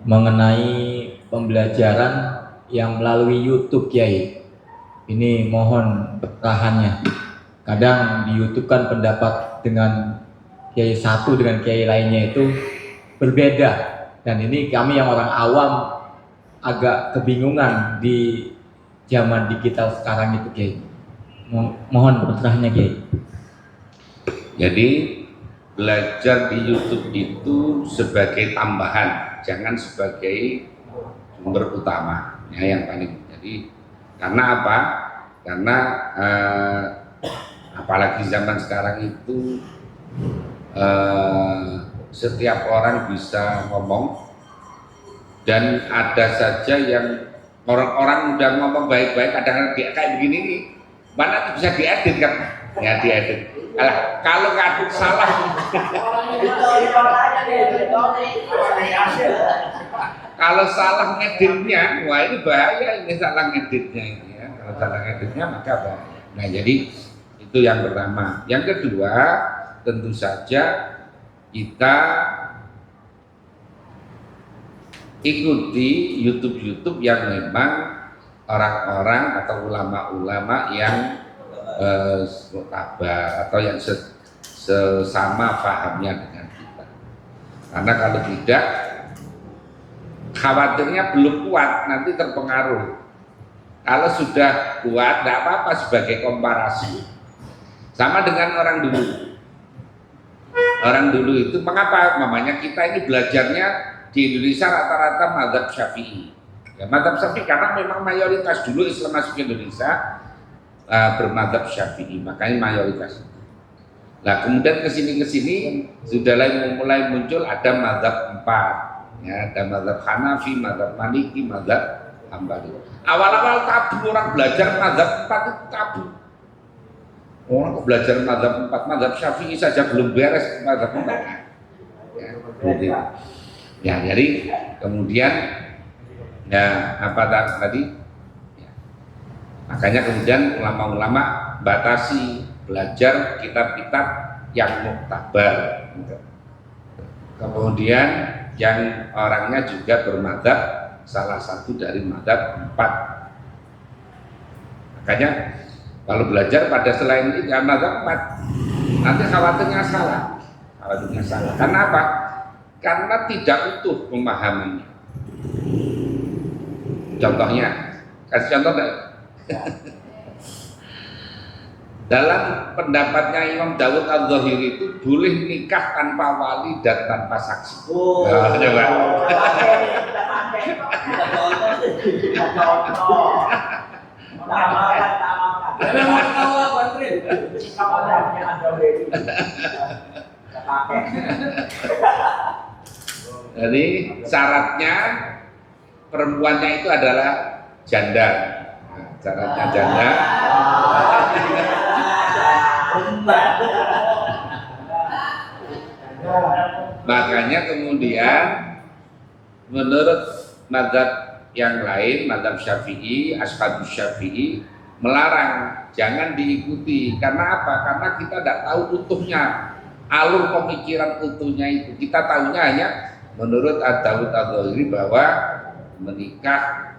mengenai pembelajaran yang melalui YouTube Kiai. Ini mohon pencerahannya. Kadang di YouTube kan pendapat dengan Kiai satu dengan Kiai lainnya itu berbeda, dan ini kami yang orang awam agak kebingungan di zaman digital sekarang itu Kiai. Mohon pencerahannya Kiai. Jadi belajar di YouTube itu sebagai tambahan, jangan sebagai sumber utama ya, yang paling. Jadi karena apa? Karena apalagi zaman sekarang itu setiap orang bisa ngomong, dan ada saja yang orang-orang udah ngomong baik-baik, kadang-kadang dia kayak begini nih, mana bisa diedit kan? Ya diedit. Alah, kalau ngaduk salah, kalau salah ngeditnya, wah ini bahaya, ini salah ngeditnya ini ya. Kalau salah ngeditnya maka bahaya. Nah jadi itu yang pertama. Yang kedua, tentu saja kita ikuti YouTube yang memang orang-orang atau ulama-ulama yang kabar atau yang sesama pahamnya dengan kita. Karena kalau tidak, khawatirnya belum kuat, nanti terpengaruh. Kalau sudah kuat, tidak apa-apa sebagai komparasi. Sama dengan orang dulu. Orang dulu itu mengapa? Mamanya kita ini belajarnya di Indonesia rata-rata mazhab Syafi'i. Ya, mazhab Syafi'i karena memang mayoritas dulu Islam masuk ke Indonesia bermadzhab Syafi'i, makanya mayoritas. Nah kemudian kesini sudah mulai muncul ada mazhab 4, ya, ada mazhab Hanafi, mazhab Maliki, mazhab Hambali. Awal-awal tabu orang belajar mazhab 4 itu tabu. Orang belajar mazhab 4, mazhab Syafi'i saja belum beres mazhab 4. Ya, jadi kemudian ya apa tadi? Makanya kemudian ulama-ulama batasi belajar kitab-kitab yang muktabar. Kemudian yang orangnya juga bermadzhab salah satu dari madzhab 4. Makanya kalau belajar pada selain itu ya madzhab 4, nanti khawatirnya salah. Karena apa? Karena tidak utuh pemahamannya. Contohnya, kasih contoh enggak? Dalam pendapatnya Imam Dawud Al-Zahiri itu boleh nikah tanpa wali dan tanpa saksi. Nah, coba. Jadi syaratnya perempuannya itu adalah janda. Syaratnya janda. Makanya kemudian menurut mazhab yang lain, mazhab Syafi'i, Ashabus Syafi'i melarang, jangan diikuti. Karena apa? Karena kita tidak tahu utuhnya, alur pemikiran utuhnya itu. Kita tahunya hanya menurut Ad-Dawud Al-Zahiri bahwa menikah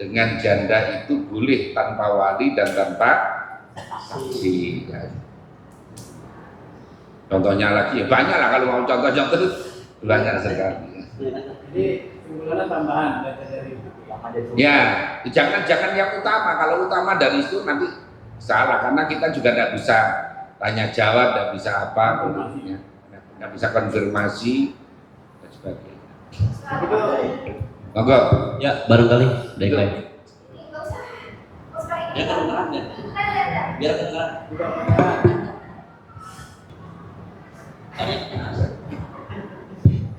dengan janda itu boleh tanpa wali dan tanpa saksi. Contohnya lagi, ya banyak lah kalau mau contoh-contoh banyak sekali. Jadi simpulannya tambahan dari ya, jangan yang utama. Kalau utama dari itu nanti salah, karena kita juga tidak bisa tanya jawab, tidak bisa apa, tidak bisa konfirmasi dan sebagainya. Monggo. Ya, barangkali dari lain. Ya kedengaran ya. Biar kedengaran.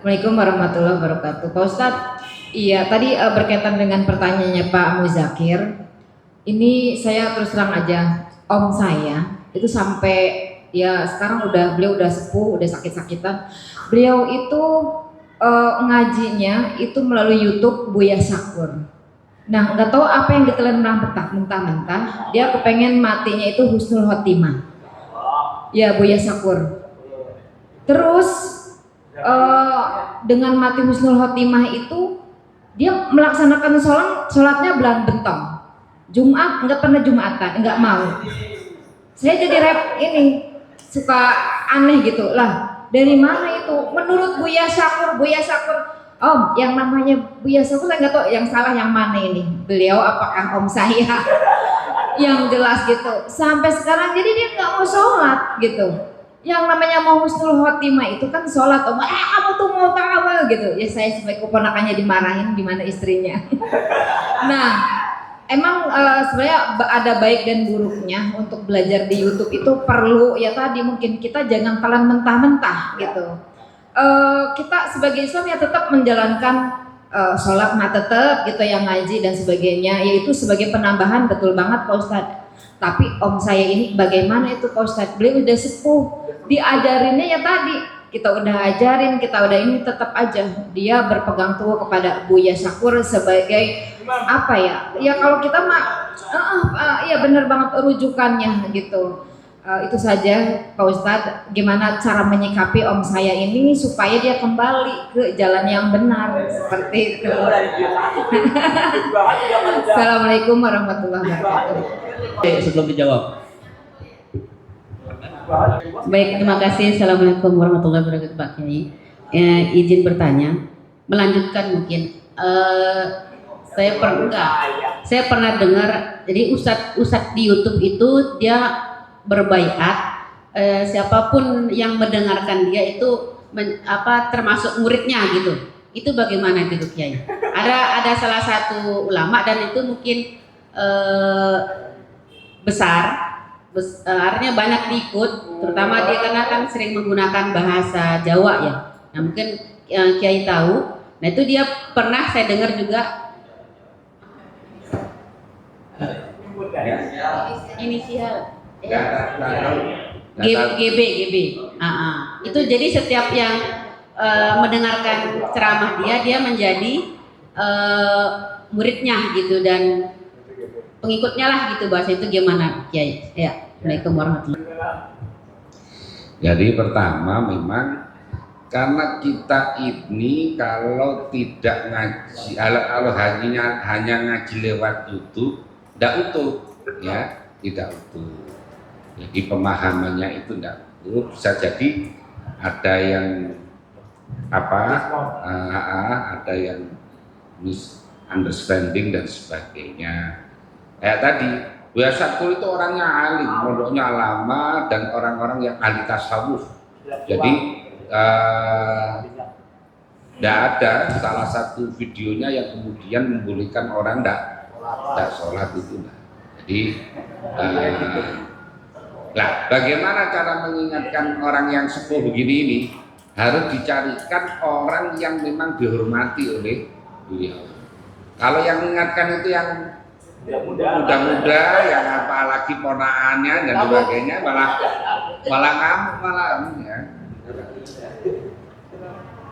Assalamualaikum warahmatullahi wabarakatuh. Pak Ustadz, iya tadi berkaitan dengan pertanyaannya Pak Muzakir. Ini saya terus terang aja, om saya itu sampai ya sekarang beliau udah sepuh, udah sakit-sakitan. Beliau itu ngajinya itu melalui YouTube Buya Syakur. Nah, nggak tahu apa yang ditelan mentah-mentah. Dia kepengen matinya itu husnul khotimah. Ya Buya Syakur. Terus dengan mati husnul khotimah itu dia melaksanakan sholatnya belang bentong. Jumat nggak pernah Jumatan, nggak mau. Saya jadi suka aneh gitu lah. Dari mana itu? Menurut Buya Syakur, Om, yang namanya Buya Syakur saya nggak tahu yang salah yang mana ini. Beliau apakah Om saya? Yang jelas gitu. Sampai sekarang jadi dia nggak mau sholat gitu. Yang namanya mau husnul khotimah itu kan sholat. Om, kamu tuh mau tahu gitu. Ya saya sebagai keponakannya dimarahin gimana istrinya. Nah, emang sebenarnya ada baik dan buruknya untuk belajar di YouTube itu perlu ya tadi mungkin kita jangan telan mentah-mentah gitu. Kita sebagai Islam ya tetap menjalankan sholat tetap gitu yang ngaji dan sebagainya, yaitu sebagai penambahan betul banget Pak Ustadz. Tapi Om saya ini bagaimana itu Pak Ustadz? Beliau udah sepuh, diajarinnya ya tadi kita udah ajarin, kita udah ini tetap aja dia berpegang teguh kepada Buya Syakur sebagai apa ya? Ya kalau kita mah iya benar banget rujukannya gitu. Itu saja Pak Ustadz, gimana cara menyikapi Om saya ini supaya dia kembali ke jalan yang benar seperti itu. Assalamualaikum warahmatullahi wabarakatuh. Sebelum dijawab. Baik, terima kasih. Assalamualaikum warahmatullahi wabarakatuh Pak Kiai. Izin bertanya, melanjutkan mungkin. Saya pernah dengar, jadi ustadz di YouTube itu dia berbaiat, siapapun yang mendengarkan dia itu termasuk muridnya gitu. Itu bagaimana gitu Kiai? Ada salah satu ulama dan itu mungkin artinya banyak diikut, terutama dia karena kan sering menggunakan bahasa Jawa ya. Nah mungkin Kiai tahu. Nah itu dia pernah saya dengar juga inisial GB. Itu jadi setiap yang mendengarkan ceramah dia menjadi muridnya gitu dan pengikutnya lah gitu, bahasa itu gimana Kiai? Ya, Assalamualaikum warahmatullahi wabarakatuh. Jadi pertama memang karena kita ini kalau tidak ngaji, kalau hanya ngaji lewat YouTube, tidak utuh, ya, tidak utuh. Jadi pemahamannya itu tidak utuh, bisa jadi ada yang ada yang misunderstanding dan sebagainya. Kayak tadi, Buya Syakur itu orangnya alim, pondoknya lama dan orang-orang yang ahli tasawuf. Jadi tidak ada salah satu videonya yang kemudian membolehkan orang tidak sholat itu. Jadi bagaimana cara mengingatkan orang yang sepuh begini ini? Harus dicarikan orang yang memang dihormati oleh beliau. Kalau yang mengingatkan itu yang muda-muda, yang apalagi ponaannya dan sebagainya, malah ngamuk ya.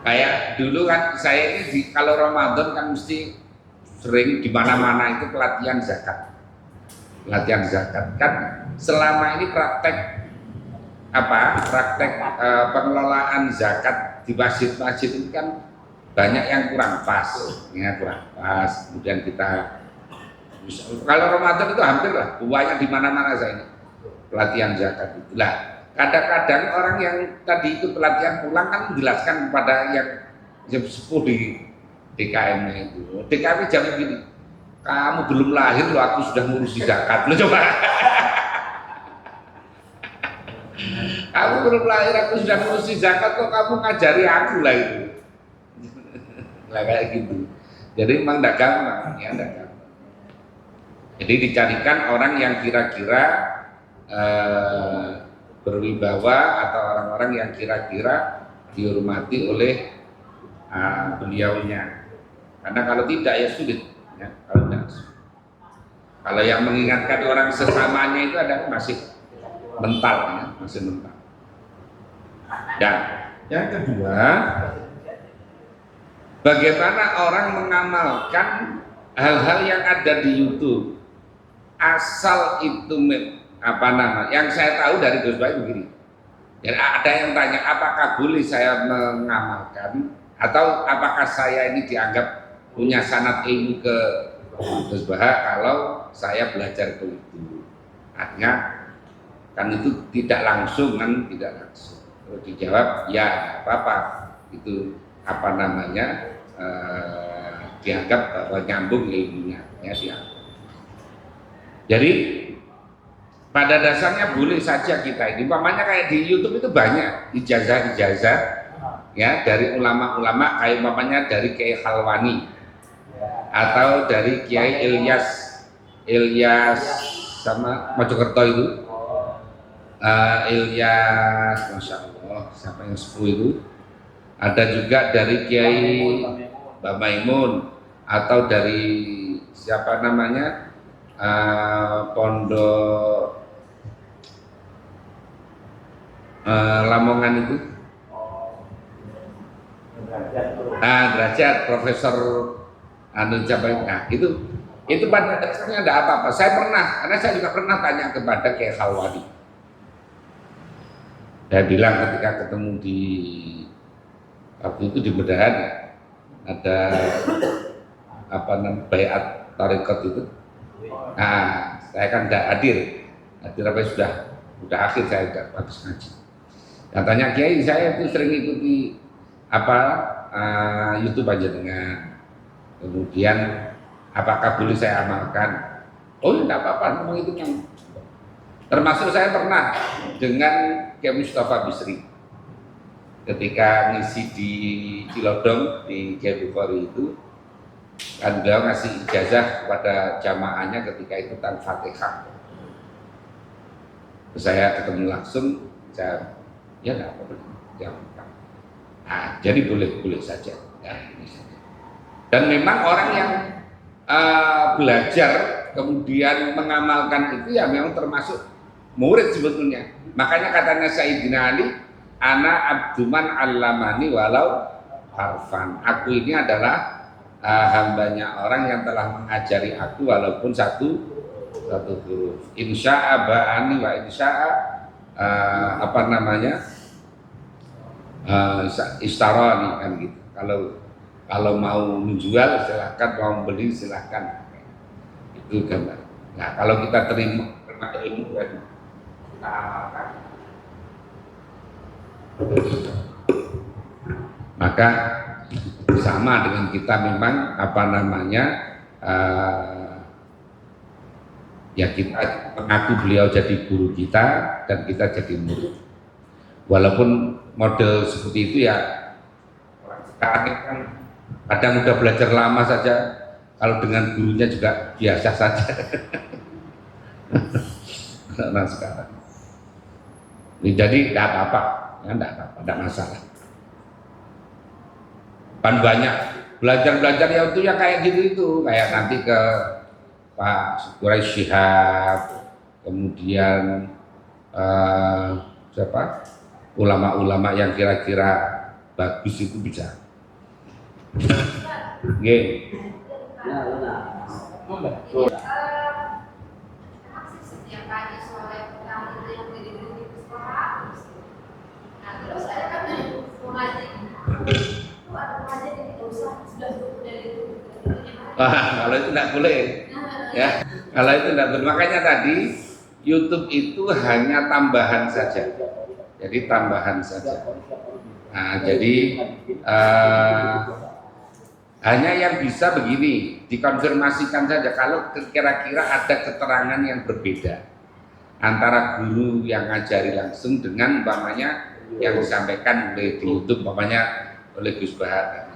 Kayak dulu kan saya ini kalau Ramadan kan mesti sering di mana-mana itu pelatihan zakat kan selama ini praktek pengelolaan zakat di masjid-masjid itu kan banyak yang kurang pas. Kemudian kita kalau Ramadan itu hampir lah banyak di mana-mana saya ini pelatihan zakat itu lah. Kadang-kadang orang yang tadi itu pelatihan pulang kan menjelaskan kepada yang sepuh di DKM itu. DKM jangan gini, kamu belum lahir loh aku sudah ngurusi zakat lo coba. Kamu belum lahir aku sudah ngurusi zakat kok kamu ngajari aku lah itu. Lah kayak gitu. Jadi memang tidak gampang ya, tidak gampang. Jadi dicarikan orang yang kira-kira berwibawa atau orang-orang yang kira-kira dihormati oleh beliaunya. Karena kalau tidak ya sulit. Ya, kalau yang mengingatkan orang sesamanya itu ada masih mental, ya, masih mental. Dan yang kedua, bagaimana orang mengamalkan hal-hal yang ada di YouTube. Asal itu yang saya tahu dari Gus Baik begini, Dan ada yang tanya, apakah boleh saya mengamalkan atau apakah saya ini dianggap punya sanad ilmu ke Gus Baha kalau saya belajar ke itu. Artinya kan itu tidak langsung kan, tidak langsung. Kalau dijawab ya nggak apa-apa, itu apa namanya dianggap bahwa nyambung ilmunya ya dianggap. Jadi pada dasarnya boleh saja kita ini, umpamanya kayak di YouTube itu banyak ijazah-ijazah ya dari ulama-ulama, kayak umpamanya dari Kiai Khalwani atau dari Kiai Ilyas sama Mojokerto itu, Ilyas, masya Allah, siapa yang sepuh itu, ada juga dari Kiai Mbak Maimun atau dari siapa namanya pondok Lamongan itu, derajat Profesor Anu Jabai. Nah itu pada dasarnya ada apa-apa. Saya pernah, karena saya juga pernah tanya kepada Kiai Khalwani. Saya bilang ketika ketemu di waktu itu di Medan ada apa namanya baiat tarekat itu. Nah, saya kan tidak hadir apa sudah akhir saya tidak habis ngaji. Katanya Kiai, saya itu sering ikuti YouTube aja dengan kemudian apakah boleh saya amalkan? Oh tidak apa-apa, memang itu yang termasuk saya pernah dengan Kiai Mustafa Bisri ketika ngisi di Cilodong di Kiai Bukhari itu, kan beliau ngasih ijazah kepada jamaahnya ketika itu ikutan Fatihah. Saya ketemu langsung, saya ya nggak apa-apa, jadi boleh saja ya, ini saja. Dan memang orang yang belajar kemudian mengamalkan itu ya memang termasuk murid sebetulnya. Makanya katanya Sayyidina Ali, ana abduman allamani walau harfan. Aku ini adalah hambanya orang yang telah mengajari aku walaupun satu huruf. Insya'a ba'ani wa insya'a istaroni kan gitu. Kalau mau menjual silahkan, mau membeli silahkan. Itu gambar. Nah kalau kita terima ilmu dan kita amalkan, maka sama dengan kita memang ya kita mengaku beliau jadi guru kita dan kita jadi murid. Walaupun model seperti itu ya orang sekarang kan kadang udah belajar lama saja, kalau dengan gurunya juga biasa saja. Nah sekarang jadi tidak apa-apa, ya tidak masalah. Kan banyak belajar ya itu ya kayak gitu itu, kayak nanti ke Pak Quraisy Shihab, kemudian siapa ulama-ulama yang kira-kira bagus itu bisa. Nggih. Kalau itu tidak boleh, ya. Kalau itu tidak boleh. Makanya tadi YouTube itu hanya tambahan saja. Jadi tambahan saja. Nah, jadi hanya yang bisa begini, dikonfirmasikan saja kalau kira-kira ada keterangan yang berbeda antara guru yang ngajari langsung dengan umpamanya yang disampaikan oleh di YouTube, umpamanya oleh Gus Baha.